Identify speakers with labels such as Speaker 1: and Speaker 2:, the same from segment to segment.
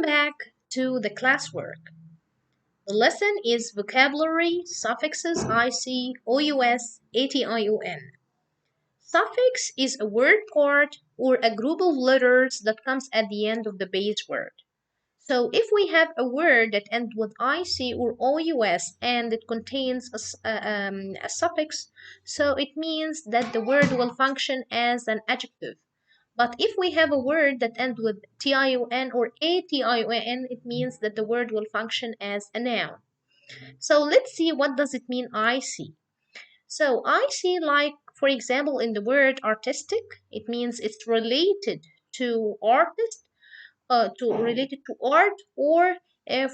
Speaker 1: back to the classwork. The lesson is vocabulary, suffixes, IC, OUS, ATION. Suffix is a word part or a group of letters that comes at the end of the base word. So if we have a word that ends with IC or OUS and it contains a suffix, so it means that the word will function as an adjective. But if we have a word that ends with TION or ATION, it means that the word will function as a noun. So let's see, what does it mean IC? So IC, like for example in the word artistic, it means it's related to artist, to related to art, or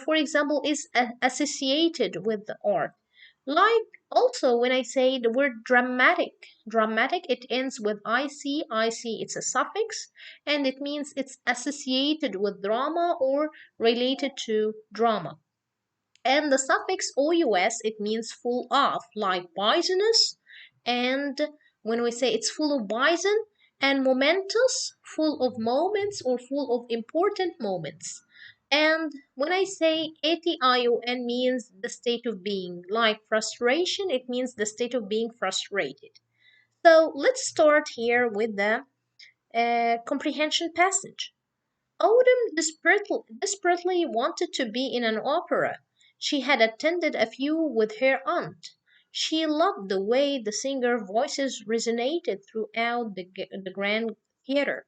Speaker 1: for example is associated with the art. Like also when I say the word dramatic, it ends with ic, it's a suffix, and it means it's associated with drama or related to drama. And the suffix ous, it means full of, like poisonous, and when we say it's full of poison, and momentous, full of moments or full of important moments. And when I say ation means the state of being, like frustration, it means the state of being frustrated. So let's start here with the comprehension passage. Autumn desperately wanted to be in an opera. She had attended a few with her aunt. She loved the way the singer voices resonated throughout the grand theater.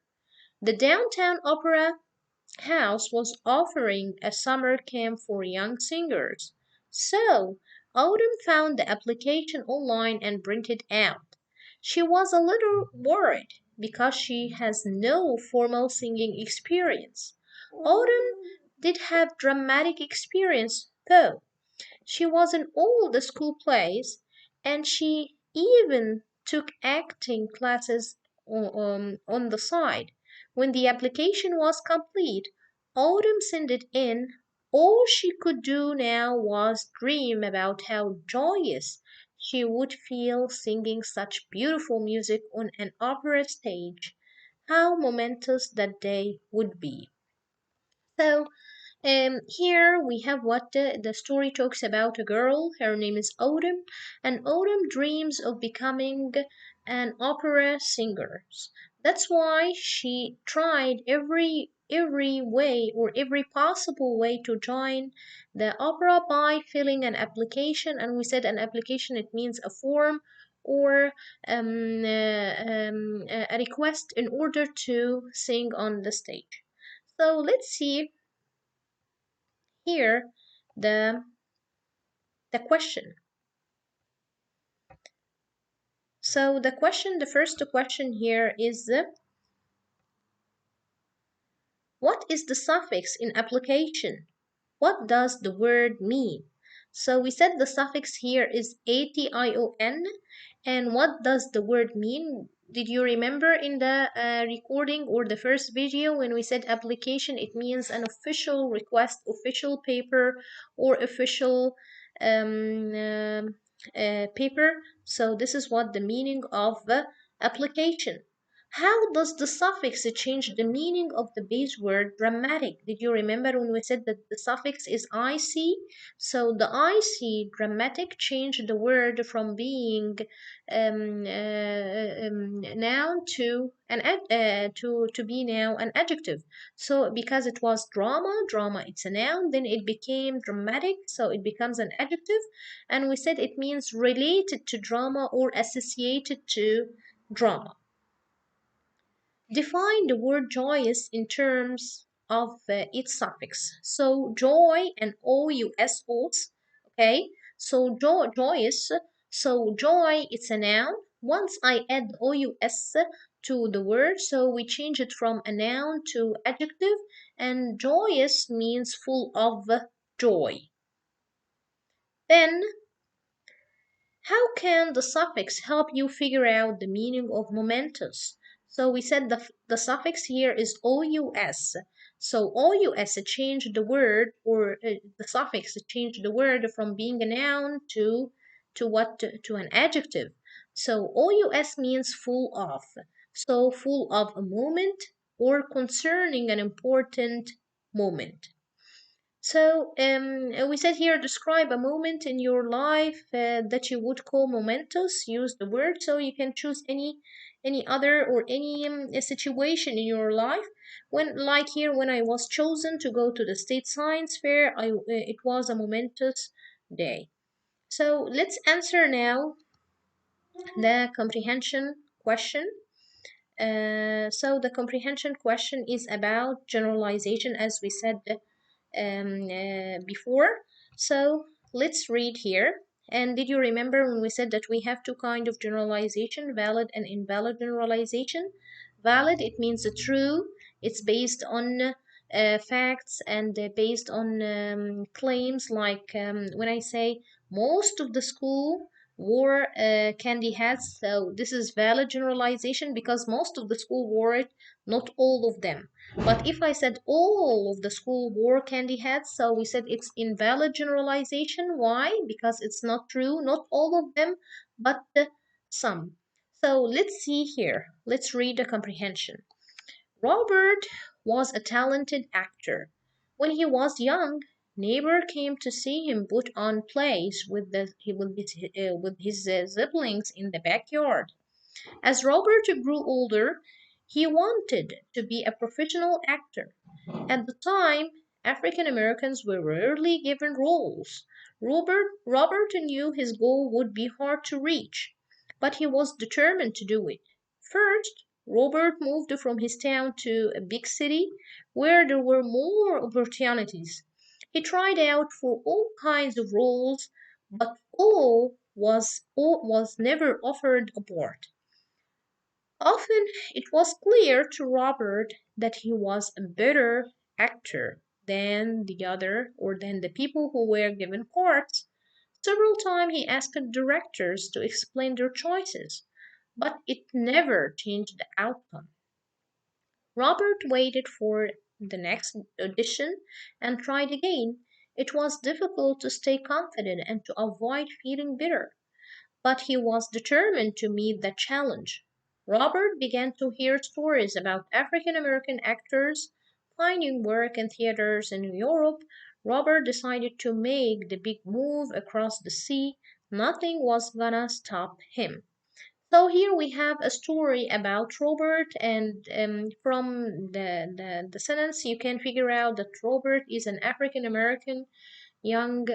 Speaker 1: The downtown opera house was offering a summer camp for young singers. So, Autumn found the application online and printed out. She was a little worried because she has no formal singing experience. Autumn did have dramatic experience, though. She was in all the school plays, and she even took acting classes on the side. When the application was complete, Autumn sent it in. All she could do now was dream about how joyous she would feel singing such beautiful music on an opera stage. How momentous that day would be. So, here we have what the story talks about a girl. Her name is Autumn, and Autumn dreams of becoming an opera singer. That's why she tried every way or every possible way to join the opera by filling an application. And we said an application, it means a form or a request in order to sing on the stage. So let's see here the the question. So the first question here is what is the suffix in application? What does the word mean? So we said the suffix here is ation, and what does the word mean? Did you remember in the recording or the first video when we said application, it means an official request, official paper, or official um, um, paper. So this is what the meaning of the application. How does the suffix change the meaning of the base word dramatic? Did you remember when we said that the suffix is ic? So the ic dramatic changed the word from being noun to to be now an adjective. So because it was drama it's a noun, then it became dramatic, so it becomes an adjective, and we said it means related to drama or associated to drama. Define the word joyous in terms of its suffix. So joy and OUS, okay? So joyous, so joy, it's a noun. Once I add OUS to the word, so we change it from a noun to adjective, and joyous means full of joy. Then how can the suffix help you figure out the meaning of momentous? So we said the suffix here is OUS. So OUS changed the word, or the suffix changed the word from being a noun to what to an adjective. So OUS means full of. So full of a moment or concerning an important moment. So we said here, describe a moment in your life that you would call momentous. Use the word, so you can choose any other or any a situation in your life. When, like here, when I was chosen to go to the state science fair, it was a momentous day. So let's answer now the comprehension question. So the comprehension question is about generalization, as we said before. So let's read here. And did you remember when we said that we have two kind of generalization, valid and invalid generalization? Valid, it means true. It's based on facts and based on claims, like when I say most of the school wore candy hats. So this is valid generalization because most of the school wore it, not all of them. But if I said all of the school wore candy hats, so we said it's invalid generalization. Why? Because it's not true, not all of them, but some. So let's see here. Let's read the comprehension. Robert was a talented actor. When he was young, neighbor came to see him put on plays with his siblings in the backyard. As Robert grew older, he wanted to be a professional actor. At the time, African Americans were rarely given roles. Robert knew his goal would be hard to reach, but he was determined to do it. First, Robert moved from his town to a big city where there were more opportunities. He tried out for all kinds of roles, but all was never offered a part. Often it was clear to Robert that he was a better actor than the other or than the people who were given parts. Several times he asked directors to explain their choices, but it never changed the outcome. Robert waited for the next audition and tried again. It was difficult to stay confident and to avoid feeling bitter, but he was determined to meet the challenge. Robert began to hear stories about African American actors finding work in theaters in Europe. Robert decided to make the big move across the sea. Nothing was gonna stop him. So here we have a story about Robert, and from the sentence you can figure out that Robert is an African American young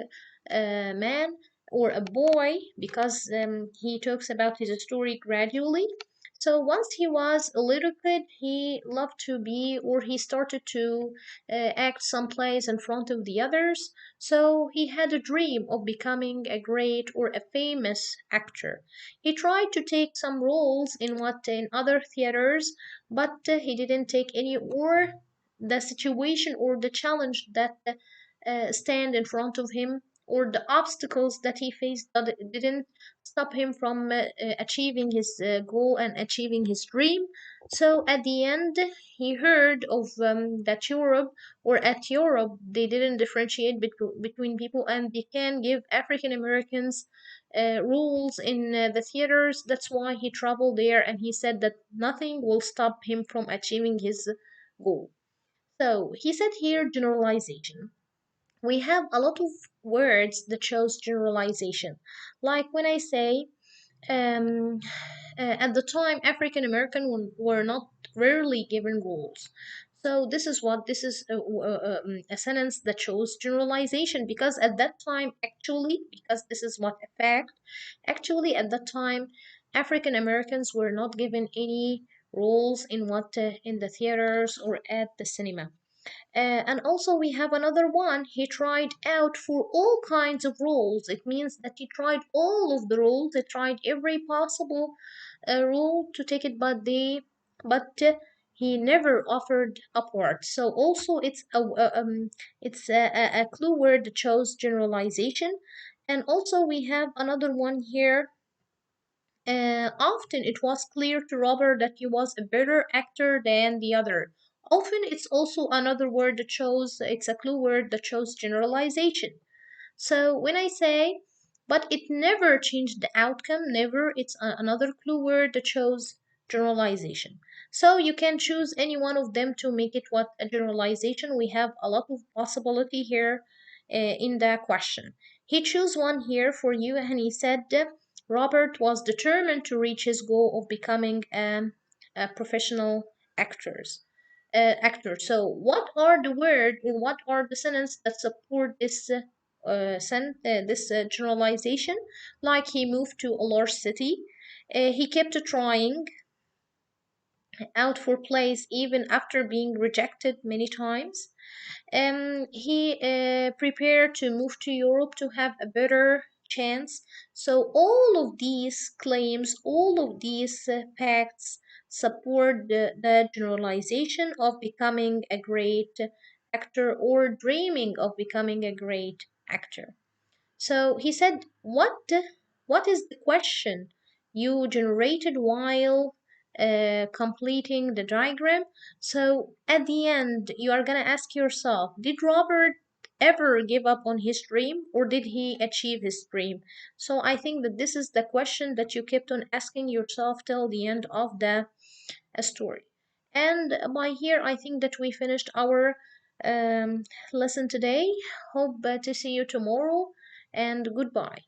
Speaker 1: man or a boy, because he talks about his story gradually. So once he was a little kid, he loved to be, or he started to act some plays in front of the others. So he had a dream of becoming a great or a famous actor. He tried to take some roles in other theaters, but he didn't take any, or the situation or the challenge that stand in front of him, or the obstacles that he faced, that didn't stop him from achieving his goal and achieving his dream. So at the end, he heard of that Europe, or at Europe, they didn't differentiate between people, and they can give African Americans rules in the theaters. That's why he traveled there, and he said that nothing will stop him from achieving his goal. So he said here generalization. We have a lot of words that shows generalization. Like when I say, um, at the time, African American were not rarely given roles. So this is a sentence that shows generalization, because at that time, actually, because this is what a fact, actually at that time, African Americans were not given any roles in the theaters or at the cinema. And also we have another one. He tried out for all kinds of roles. It means that he tried all of the roles. He tried every possible role to take it, but he never offered a part. So also it's a clue word that shows generalization. And also we have another one here. Often it was clear to Robert that he was a better actor than the other. Often it's also another word that shows, it's a clue word that shows generalization. So when I say, but it never changed the outcome, never, it's another clue word that shows generalization. So you can choose any one of them to make it what a generalization. We have a lot of possibility here in the question. He chose one here for you, and he said Robert was determined to reach his goal of becoming a professional actors. Actor. So, what are the word and what are the sentences that support this generalization? Like he moved to a large city, he kept trying out for plays even after being rejected many times. He prepared to move to Europe to have a better chance. So all of these claims, all of these facts support the generalization of becoming a great actor or dreaming of becoming a great actor. So he said, what is the question you generated while completing the diagram? So at the end, you are gonna ask yourself, did Robert ever give up on his dream or did he achieve his dream? So I think that this is the question that you kept on asking yourself till the end of the story. And by here, I think that we finished our um, lesson today. Hope to see you tomorrow and goodbye.